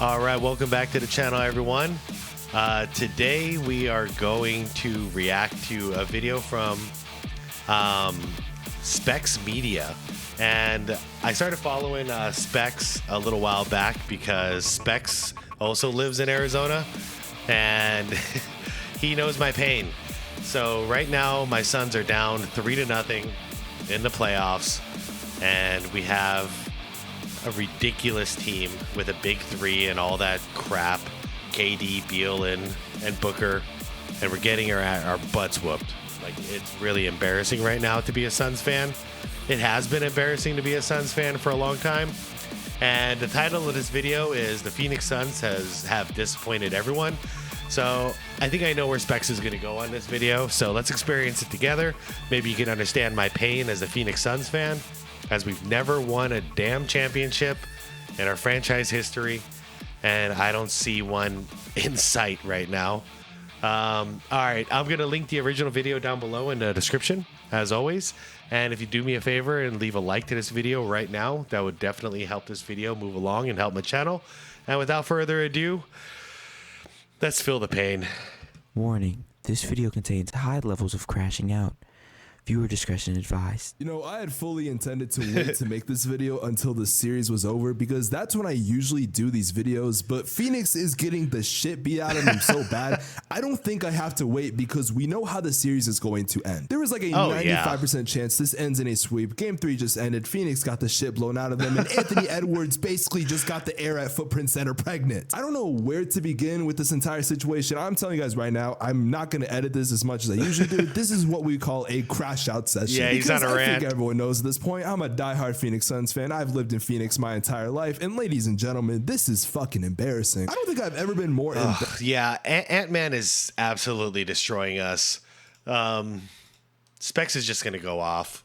All right, welcome back to the channel, everyone. Today we are going to react to a video from Specs Media. And I started following Specs a little while back because Specs also lives in Arizona and he knows my pain. So right now my Suns are down 3-0 in the playoffs, and we have a ridiculous team with a big three and all that crap. KD, Beal, and Booker, and we're getting our butts whooped. Like, it's really embarrassing right now to be a Suns fan. It has been embarrassing to be a Suns fan for a long time. And the title of this video is "The Phoenix Suns have disappointed everyone." So I think I know where Specs is going to go on this video. So let's experience it together. Maybe you can understand my pain as a Phoenix Suns fan, as we've never won a damn championship in our franchise history, and I don't see one in sight right now. All right, I'm going to link the original video down below in the description, as always. And if you do me a favor and leave a like to this video right now, that would definitely help this video move along and help my channel. And without further ado, let's feel the pain. Warning, this video contains high levels of crashing out. Viewer discretion advised. You know, I had fully intended to wait to make this video until the series was over, because that's when I usually do these videos, but Phoenix is getting the shit beat out of them so bad, I don't think I have to wait, because we know how the series is going to end. There was like a 95% chance this ends in a sweep. Game 3 just ended. Phoenix got the shit blown out of them, and Anthony Edwards basically just got the air at Footprint Center pregnant. I don't know where to begin with this entire situation. I'm telling you guys right now, I'm not going to edit this as much as I usually do. This is what we call a crash out session. Yeah, he's on a rant. I think everyone knows at this point, I'm a diehard Phoenix Suns fan. I've lived in Phoenix my entire life, and ladies and gentlemen, this is fucking embarrassing. I don't think I've ever been more embarrassed. Yeah, Ant-Man is absolutely destroying us. Specs is just going to go off,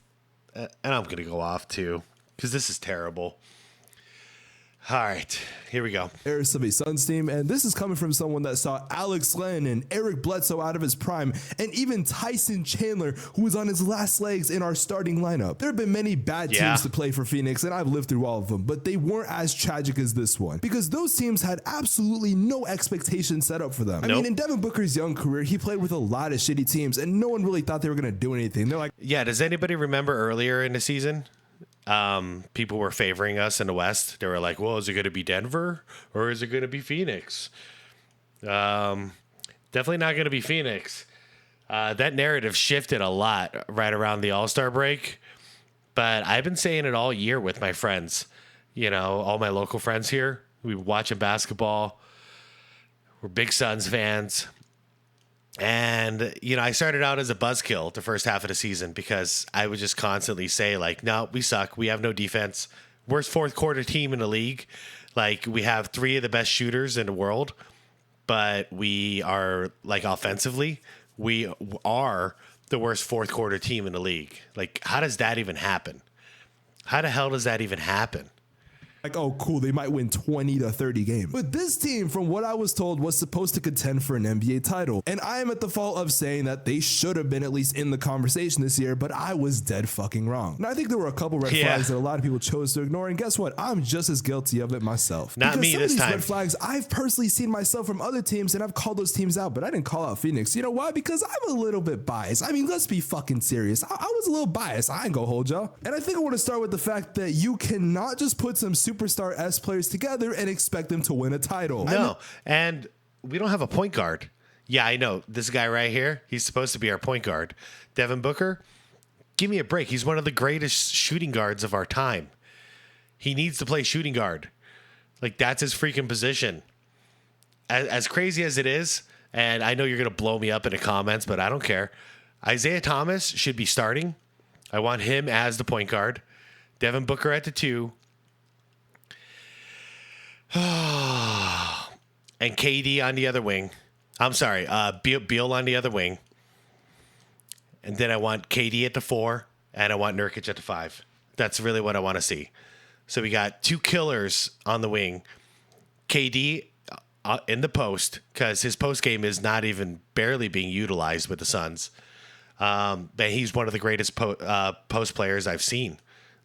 and I'm going to go off too, because this is terrible. All right, here we go. Of a Suns team, and this is coming from someone that saw Alex Len and Eric Bledsoe out of his prime, and even Tyson Chandler, who was on his last legs in our starting lineup. There have been many bad teams to play for Phoenix, and I've lived through all of them, but they weren't as tragic as this one, because those teams had absolutely no expectations set up for them. I mean, in Devin Booker's young career, he played with a lot of shitty teams, and no one really thought they were going to do anything. They're like, yeah, does anybody remember earlier in the season? People were favoring us in the West. They were like, well, is it going to be Denver or is it going to be Phoenix? Definitely not going to be Phoenix. That narrative shifted a lot right around the All-Star break, but I've been saying it all year with my friends, you know, all my local friends here. We were watching basketball. We're big Suns fans. And, you know, I started out as a buzzkill the first half of the season because I would just constantly say, like, no, we suck. We have no defense. Worst fourth quarter team in the league. Like, we have 3 of the best shooters in the world, but we are, like, offensively, we are the worst fourth quarter team in the league. Like, how does that even happen? How the hell does that even happen? like, oh, cool, they might win 20 to 30 games. But this team, from what I was told, was supposed to contend for an NBA title. And I am at the fault of saying that they should have been at least in the conversation this year, but I was dead fucking wrong. And I think there were a couple red flags that a lot of people chose to ignore. And guess what? I'm just as guilty of it myself. Not me this time. Some of these red flags I've personally seen myself from other teams, and I've called those teams out, but I didn't call out Phoenix. You know why? Because I'm a little bit biased. I mean, let's be fucking serious. I was a little biased. I ain't gonna hold y'all. And I think I want to start with the fact that you cannot just put some superstar S players together and expect them to win a title. No, and we don't have a point guard. Yeah, I know. This guy right here, he's supposed to be our point guard. Devin Booker, give me a break. He's one of the greatest shooting guards of our time. He needs to play shooting guard. Like, that's his freaking position. As crazy as it is, and I know you're going to blow me up in the comments, but I don't care. Isaiah Thomas should be starting. I want him as the point guard. Devin Booker at the 2. And KD on the other wing. I'm sorry, Beal on the other wing. And then I want KD at the 4, and I want Nurkic at the 5. That's really what I want to see. So we got 2 killers on the wing. KD in the post, because his post game is not even barely being utilized with the Suns. But he's one of the greatest post players I've seen.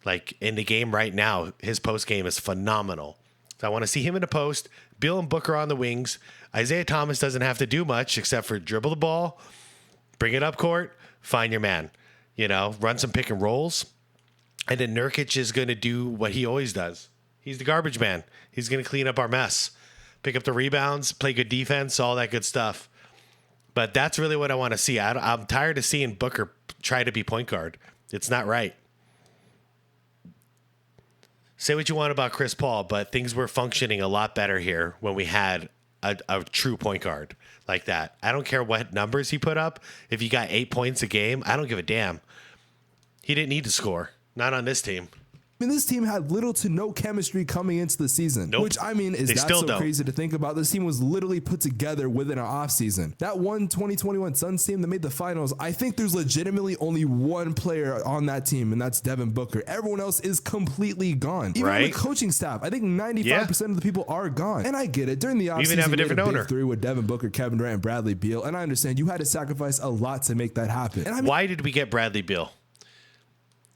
Like, in the game right now, his post game is phenomenal. So I want to see him in the post, Beal and Booker on the wings. Isaiah Thomas doesn't have to do much except for dribble the ball, bring it up court, find your man. Run some pick and rolls. And then Nurkic is going to do what he always does. He's the garbage man. He's going to clean up our mess, pick up the rebounds, play good defense, all that good stuff. But that's really what I want to see. I'm tired of seeing Booker try to be point guard. It's not right. Say what you want about Chris Paul, but things were functioning a lot better here when we had a true point guard like that. I don't care what numbers he put up. If he got 8 points a game, I don't give a damn. He didn't need to score. Not on this team. This team had little to no chemistry coming into the season, which is that so crazy to think about? This team was literally put together within an offseason. That one 2021 Suns team that made the finals, I think there's legitimately only one player on that team, and that's Devin Booker. Everyone else is completely gone. Even the coaching staff, I think 95% of the people are gone. And I get it. During the offseason, even have a different owner. Big three with Devin Booker, Kevin Durant, and Bradley Beal, and I understand you had to sacrifice a lot to make that happen. And why did we get Bradley Beal?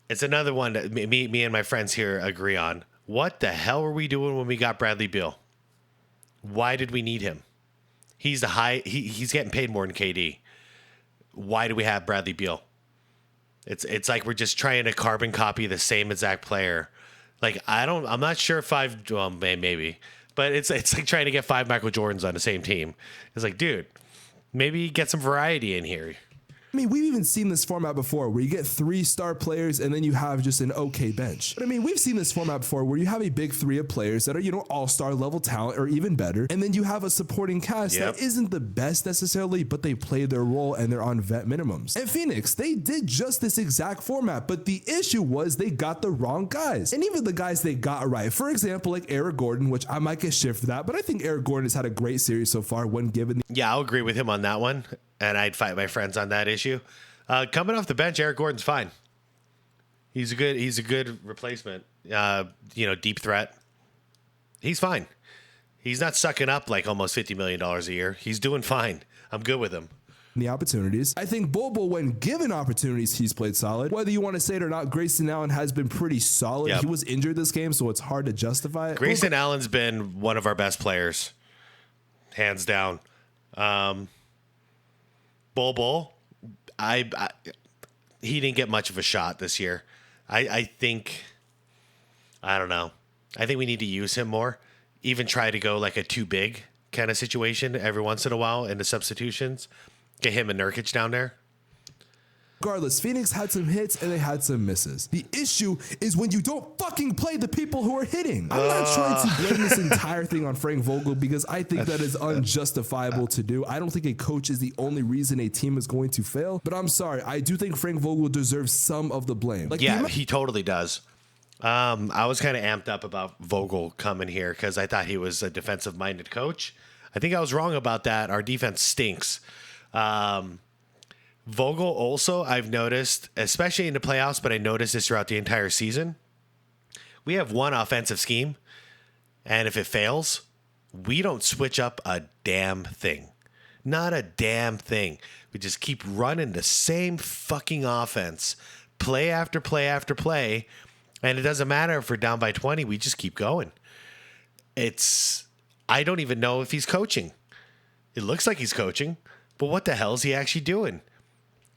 It's another one that me and my friends here agree on. What the hell were we doing when we got Bradley Beal? Why did we need him? He's he's getting paid more than KD. Why do we have Bradley Beal? It's like we're just trying to carbon copy the same exact player. Like I'm not sure maybe, but it's like trying to get 5 Michael Jordans on the same team. It's like, dude, maybe get some variety in here. We've even seen this format before where you get 3 star players and then you have just an okay bench. But we've seen this format before where you have a big 3 of players that are, all-star level talent or even better. And then you have a supporting cast that isn't the best necessarily, but they play their role and they're on vet minimums. And Phoenix, they did just this exact format, but the issue was they got the wrong guys. And even the guys they got right. For example, like Eric Gordon, which I might get shit for that, but I think Eric Gordon has had a great series so far when given. Yeah, I'll agree with him on that one. And I'd fight my friends on that issue. Coming off the bench, Eric Gordon's fine. He's a good replacement. Deep threat. He's fine. He's not sucking up like almost $50 million a year. He's doing fine. I'm good with him. The opportunities. I think Bobo, when given opportunities, he's played solid. Whether you want to say it or not, Grayson Allen has been pretty solid. He was injured this game, so it's hard to justify it. Grayson Allen's been one of our best players, hands down. Bobo, he didn't get much of a shot this year. I don't know. I think we need to use him more. Even try to go like a too big kind of situation every once in a while in the substitutions. Get him and Nurkic down there. Regardless, Phoenix had some hits and they had some misses. The issue is when you don't fucking play the people who are hitting. I'm not trying to blame this entire thing on Frank Vogel because I think that is unjustifiable to do. I don't think a coach is the only reason a team is going to fail, but I'm sorry. I do think Frank Vogel deserves some of the blame. He totally does. I was kind of amped up about Vogel coming here because I thought he was a defensive-minded coach. I think I was wrong about that. Our defense stinks. Vogel also, I've noticed, especially in the playoffs, but I noticed this throughout the entire season. We have one offensive scheme, and if it fails, we don't switch up a damn thing. Not a damn thing. We just keep running the same fucking offense, play after play after play, and it doesn't matter if we're down by 20, we just keep going. I don't even know if he's coaching. It looks like he's coaching, but what the hell is he actually doing?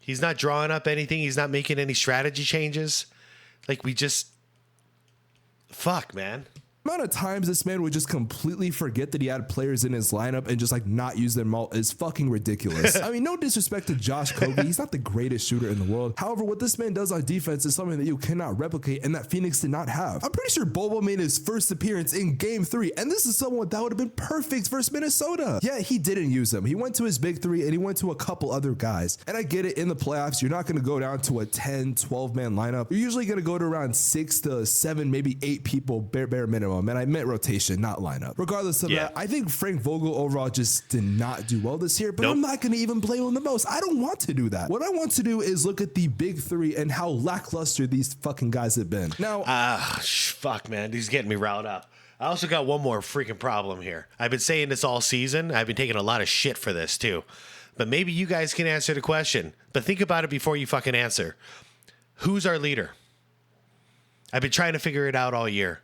He's not drawing up anything. He's not making any strategy changes. Fuck, man. The amount of times this man would just completely forget that he had players in his lineup and just not use them all is fucking ridiculous. No disrespect to Josh Kogi. He's not the greatest shooter in the world. However, what this man does on defense is something that you cannot replicate and that Phoenix did not have. I'm pretty sure Bobo made his first appearance in game 3, and this is someone that would have been perfect versus Minnesota. Yeah, he didn't use them. He went to his big 3 and he went to a couple other guys. And I get it, in the playoffs, you're not going to go down to a 10, 12 man lineup. You're usually going to go to around 6 to 7, maybe 8 people bare minimum. And I meant rotation, not lineup. Regardless of that, I think Frank Vogel overall just did not do well this year, but I'm not going to even blame him the most. I don't want to do that. What I want to do is look at the big 3 and how lackluster these fucking guys have been. Now, fuck, man. He's getting me riled up. I also got one more freaking problem here. I've been saying this all season. I've been taking a lot of shit for this too. But maybe you guys can answer the question. But think about it before you fucking answer. Who's our leader? I've been trying to figure it out all year.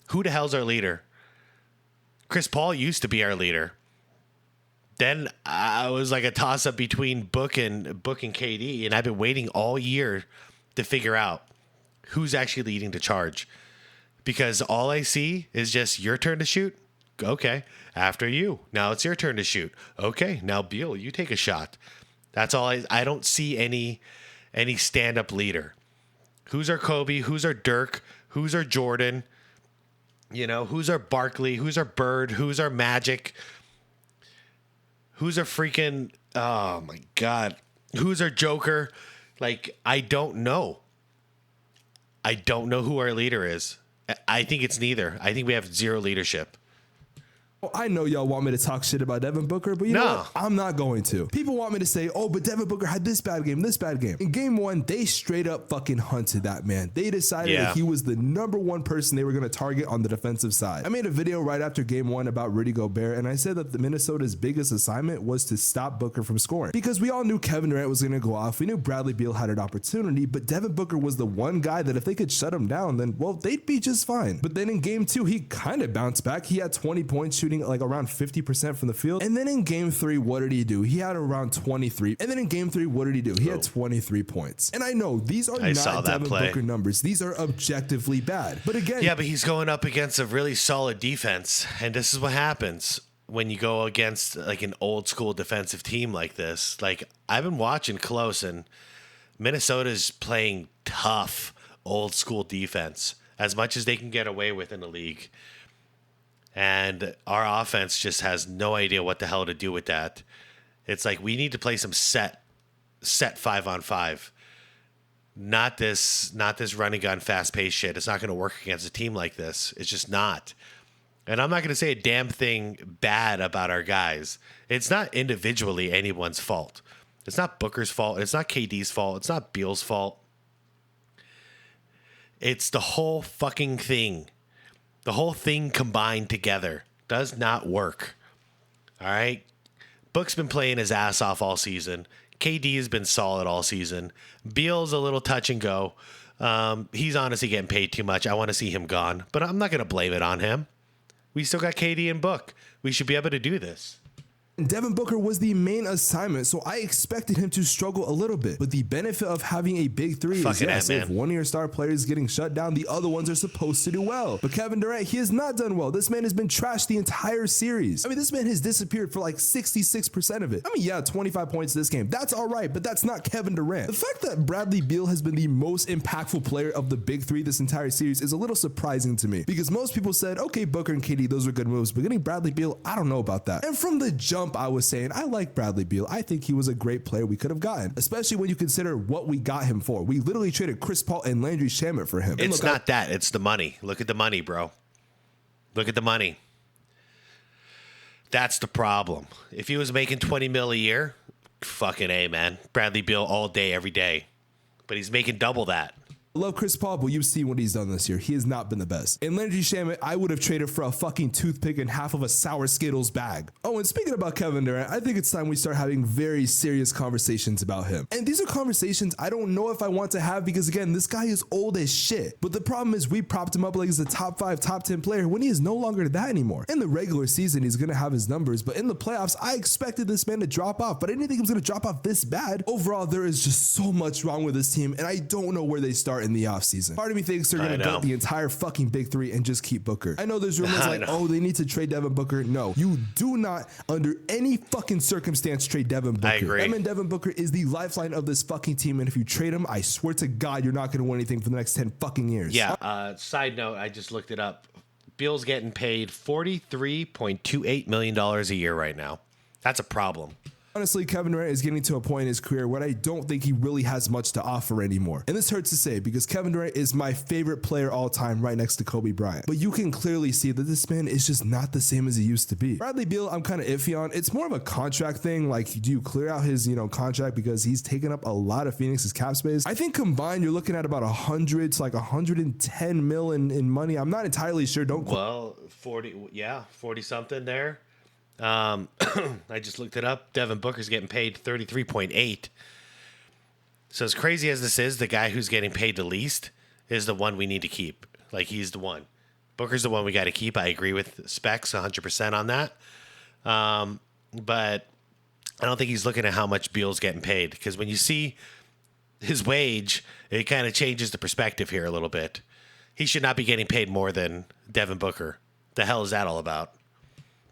Who the hell's our leader? Chris Paul used to be our leader. Then I was like a toss up between Book and KD, and I've been waiting all year to figure out who's actually leading the charge, because all I see is just your turn to shoot. Okay, after you. Now it's your turn to shoot. Okay, now Beal, you take a shot. That's all. I don't see any stand up leader. Who's our Kobe? Who's our Dirk? Who's our Jordan? You know, who's our Barkley? Who's our Bird? Who's our Magic? Who's our freaking, oh my God, who's our Joker? Like, I don't know. I don't know who our leader is. I think it's neither. I think we have zero leadership. I know y'all want me to talk shit about Devin Booker, but you know what? I'm not going to. People want me to say, oh, but Devin Booker had this bad game, this bad game. In game one, they straight up fucking hunted that man. They decided that he was the number one person they were going to target on the defensive side. I made a video right after game one about Rudy Gobert, and I said that the Minnesota's biggest assignment was to stop Booker from scoring. Because we all knew Kevin Durant was going to go off. We knew Bradley Beal had an opportunity, but Devin Booker was the one guy that if they could shut him down, then, well, they'd be just fine. But then in game two, he kind of bounced back. He had 20 points shooting like around 50% from the field. And then in game three, what did he do? He had around 23. And then in game three, what did he do? He had 23 points. And I know these are not Devin Booker numbers. These are objectively bad. But again, yeah, but he's going up against a really solid defense. And this is what happens when you go against like an old school defensive team like this. Like, I've been watching close, and Minnesota's playing tough old school defense as much as they can get away with in the league. And our offense just has no idea what the hell to do with that. It's like we need to play some set 5-on-5. Not this running gun fast paced shit. It's not going to work against a team like this. It's just not. And I'm not going to say a damn thing bad about our guys. It's not individually anyone's fault. It's not Booker's fault. It's not KD's fault. It's not Beal's fault. It's the whole fucking thing. The whole thing combined together does not work. All right? Book's been playing his ass off all season. KD has been solid all season. Beal's a little touch and go. He's honestly getting paid too much. I want to see him gone, but I'm not going to blame it on him. We still got KD and Book. We should be able to do this. Devin Booker was the main assignment, so I expected him to struggle a little bit. But the benefit of having a big three is, yes, if one of your star players is getting shut down, the other ones are supposed to do well. But Kevin Durant, he has not done well. This man has been trashed the entire series. I mean, this man has disappeared for like 66% of it. I mean, yeah, 25 points this game. That's all right, but that's not Kevin Durant. The fact that Bradley Beal has been the most impactful player of the big three this entire series is a little surprising to me, because most people said, okay, Booker and KD, those are good moves, but getting Bradley Beal, I don't know about that. And from the jump, I was saying, I like Bradley Beal. I think he was a great player we could have gotten, especially when you consider what we got him for. We literally traded Chris Paul and Landry Shamet for him. It's not that. It's the money. Look at the money, bro. Look at the money. That's the problem. If he was making $20 million a year, fucking A, man. Bradley Beal all day, every day. But he's making double that. I love Chris Paul, but you've seen what he's done this year. He has not been the best. And Landry Shamet, I would have traded for a fucking toothpick and half of a sour Skittles bag. Oh, and speaking about Kevin Durant, I think it's time we start having very serious conversations about him. And these are conversations I don't know if I want to have, because again, this guy is old as shit. But the problem is we propped him up like he's a top 5, top 10 player when he is no longer that anymore. In the regular season, he's going to have his numbers, but in the playoffs, I expected this man to drop off, but I didn't think he was going to drop off this bad. Overall, there is just so much wrong with this team, and I don't know where they start in the offseason. Part of me thinks they're going to gut the entire fucking big three and just keep Booker. I know there's rumors like, oh, they need to trade Devin Booker. No, you do not, under any fucking circumstance, trade Devin Booker. I agree. I mean, Devin Booker is the lifeline of this fucking team, and if you trade him, I swear to God, you're not going to win anything for the next 10 fucking years. Yeah. Side note, I just looked it up. Beal's getting paid $43.28 million a year right now. That's a problem. Honestly, Kevin Durant is getting to a point in his career where I don't think he really has much to offer anymore. And this hurts to say, because Kevin Durant is my favorite player all time, right next to Kobe Bryant. But you can clearly see that this man is just not the same as he used to be. Bradley Beal, I'm kind of iffy on. It's more of a contract thing. Like, do you clear out his, contract, because he's taken up a lot of Phoenix's cap space? I think combined, you're looking at about 100 to like 110 mil in money. I'm not entirely sure. Well, 40 something there. I just looked it up. Devin Booker's getting paid 33.8. So as crazy as this is, the guy who's getting paid the least is the one we need to keep. Like, he's the one. Booker's the one we got to keep. I agree with Specs 100% on that. But I don't think he's looking at how much Beal's getting paid, because when you see his wage, it kind of changes the perspective here a little bit. He should not be getting paid more than Devin Booker. The hell is that all about?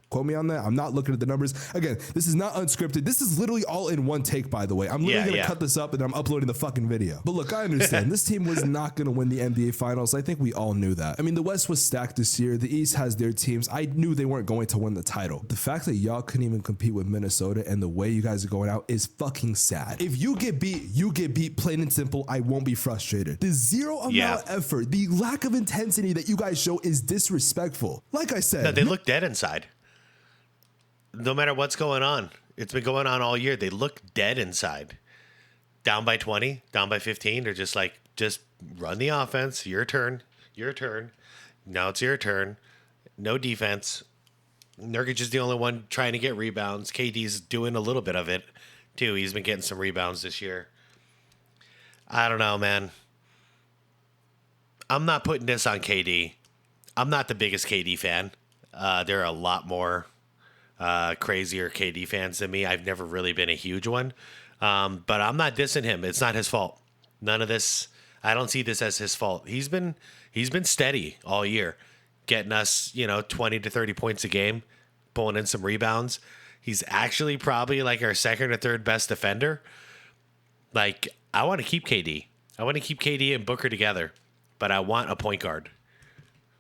Quote me on that. I'm not looking at the numbers. Again, this is not unscripted. This is literally all in one take, by the way. I'm literally going to cut this up and I'm uploading the fucking video. But look, I understand. This team was not going to win the NBA Finals. I think we all knew that. I mean, the West was stacked this year. The East has their teams. I knew they weren't going to win the title. The fact that y'all couldn't even compete with Minnesota and the way you guys are going out is fucking sad. If you get beat, you get beat, plain and simple. I won't be frustrated. The zero amount of effort, the lack of intensity that you guys show is disrespectful. Like I said. No, they look dead inside. No matter what's going on, it's been going on all year. They look dead inside. Down by 20, down by 15. They're just like, just run the offense. Your turn. Your turn. Now it's your turn. No defense. Nurkic is the only one trying to get rebounds. KD's doing a little bit of it, too. He's been getting some rebounds this year. I don't know, man. I'm not putting this on KD. I'm not the biggest KD fan. There are a lot more crazier KD fans than me. I've never really been a huge one. But I'm not dissing him. It's not his fault. None of this. I don't see this as his fault. He's been steady all year, getting us, 20 to 30 points a game, pulling in some rebounds. He's actually probably like our second or third best defender. Like, I want to keep KD. I want to keep KD and Booker together, but I want a point guard.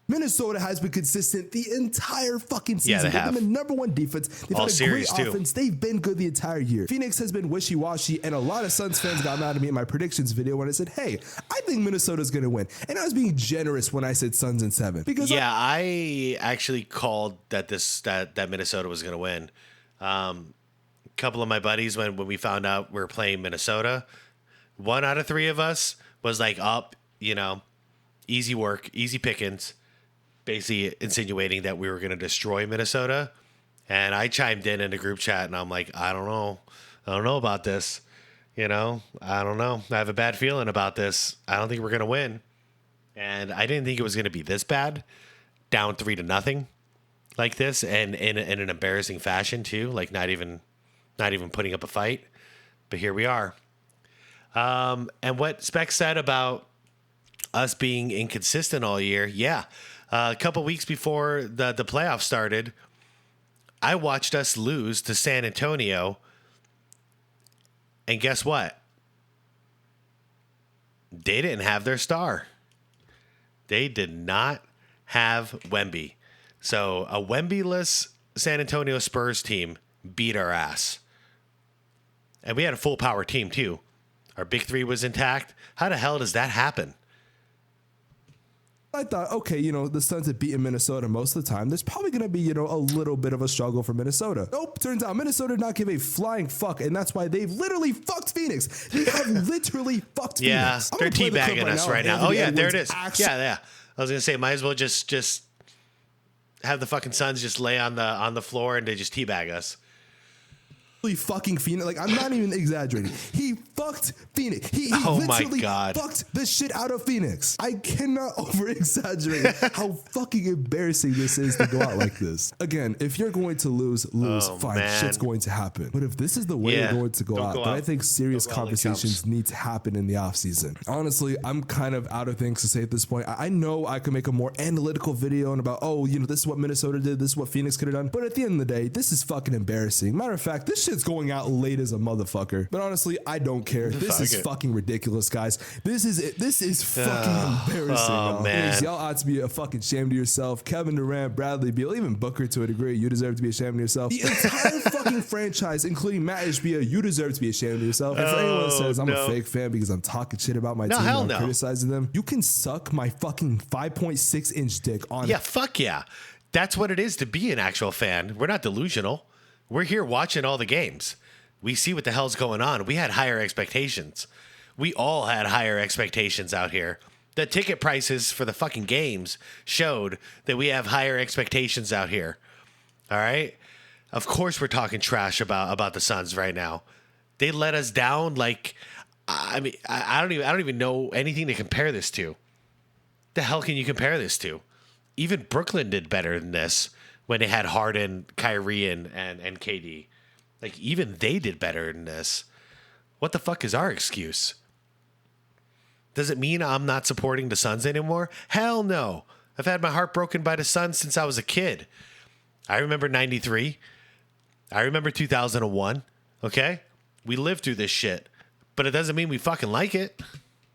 Minnesota has been consistent the entire fucking season. Yeah, they They've have. been the number one defense. They've All had a series, great too. offense. They've been good the entire year. Phoenix has been wishy-washy, and a lot of Suns fans got mad at me in my predictions video when I said, hey, I think Minnesota's going to win. And I was being generous when I said Suns in 7. Because I actually called that Minnesota was going to win. A couple of my buddies, when we found out we were playing Minnesota, 1 out of 3 of us was like, easy work, easy pickings, basically insinuating that we were going to destroy Minnesota. And I chimed in the group chat and I'm like, I don't know about this. I don't know. I have a bad feeling about this. I don't think we're going to win. And I didn't think it was going to be this bad, down 3-0 like this, and in an embarrassing fashion too, like not even putting up a fight. But here we are. And what Specs said about us being inconsistent all year, yeah. A couple weeks before the playoffs started, I watched us lose to San Antonio. And guess what? They didn't have their star. They did not have Wemby. So a Wemby-less San Antonio Spurs team beat our ass. And we had a full power team too. Our big three was intact. How the hell does that happen? I thought, okay, the Suns have beaten Minnesota most of the time. There's probably going to be, a little bit of a struggle for Minnesota. Nope, turns out Minnesota did not give a flying fuck, and that's why they've literally fucked Phoenix. They have literally fucked Phoenix. Yeah, they're teabagging us right now. Oh, yeah, there it is. Yeah. I was going to say, might as well just have the fucking Suns just lay on the floor and they just teabag us. Fucking Phoenix. Like, I'm not even exaggerating. He fucked Phoenix. He literally fucked the shit out of Phoenix. I cannot over exaggerate how fucking embarrassing this is to go out like this. Again, if you're going to lose, fine. Man. Shit's going to happen. But if this is the way you're going to go out, then I think serious conversations need to happen in the offseason. Honestly, I'm kind of out of things to say at this point. I know I could make a more analytical video and about, this is what Minnesota did, this is what Phoenix could have done. But at the end of the day, this is fucking embarrassing. Matter of fact, this shit's going out late as a motherfucker. But honestly, I don't care. This is fucking ridiculous, guys. This is fucking embarrassing. Y'all. Man. Y'all ought to be a fucking ashamed of yourself. Kevin Durant, Bradley Beal, even Booker to a degree, you deserve to be ashamed of yourself. The entire fucking franchise, including Matt Ishbia, you deserve to be ashamed of yourself. If anyone says I'm a fake fan because I'm talking shit about my team and I'm criticizing them, you can suck my fucking 5.6-inch dick on it. Yeah, fuck yeah. That's what it is to be an actual fan. We're not delusional. We're here watching all the games. We see what the hell's going on. We had higher expectations. We all had higher expectations out here. The ticket prices for the fucking games showed that we have higher expectations out here. All right? Of course we're talking trash about the Suns right now. They let us down like, I mean, I don't even know anything to compare this to. The hell can you compare this to? even Brooklyn did better than this when they had Harden, Kyrie, and KD. Like, even they did better than this. What the fuck is our excuse? Does it mean I'm not supporting the Suns anymore? Hell no. I've had my heart broken by the Suns since I was a kid. I remember 93. I remember 2001. Okay? We lived through this shit. But it doesn't mean we fucking like it.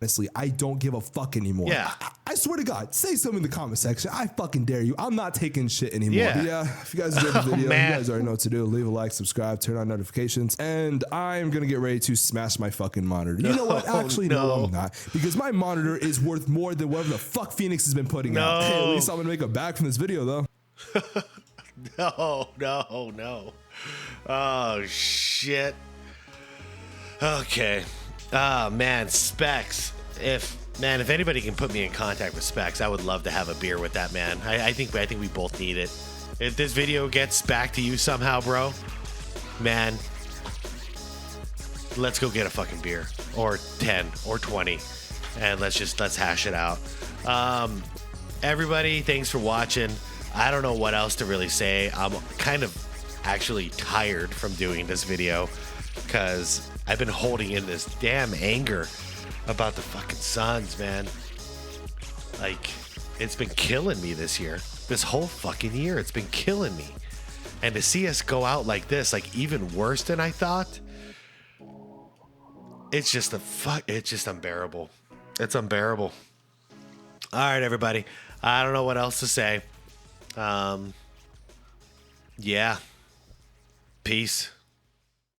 Honestly, I don't give a fuck anymore. Yeah. I swear to God, say something in the comment section. I fucking dare you. I'm not taking shit anymore. Yeah. But yeah, if you guys enjoyed the video, man. you guys already know what to do. Leave a like, subscribe, turn on notifications, and I'm going to get ready to smash my fucking monitor. You know what? Actually, no, I'm not. Because my monitor is worth more than whatever the fuck Phoenix has been putting out. Hey, at least I'm going to make a bag from this video, though. No. Oh, shit. Okay. Oh, man, Specs. If anybody can put me in contact with Specs, I would love to have a beer with that man. I think we both need it. If this video gets back to you somehow, bro, man, let's go get a fucking beer, or 10 or 20, and let's hash it out. Everybody, thanks for watching. I don't know what else to really say. I'm kind of actually tired from doing this video because I've been holding in this damn anger about the fucking Suns, man. Like, it's been killing me this year. This whole fucking year, it's been killing me. And to see us go out like this, like even worse than I thought, it's just it's just unbearable. It's unbearable. All right, everybody. I don't know what else to say. Yeah. Peace.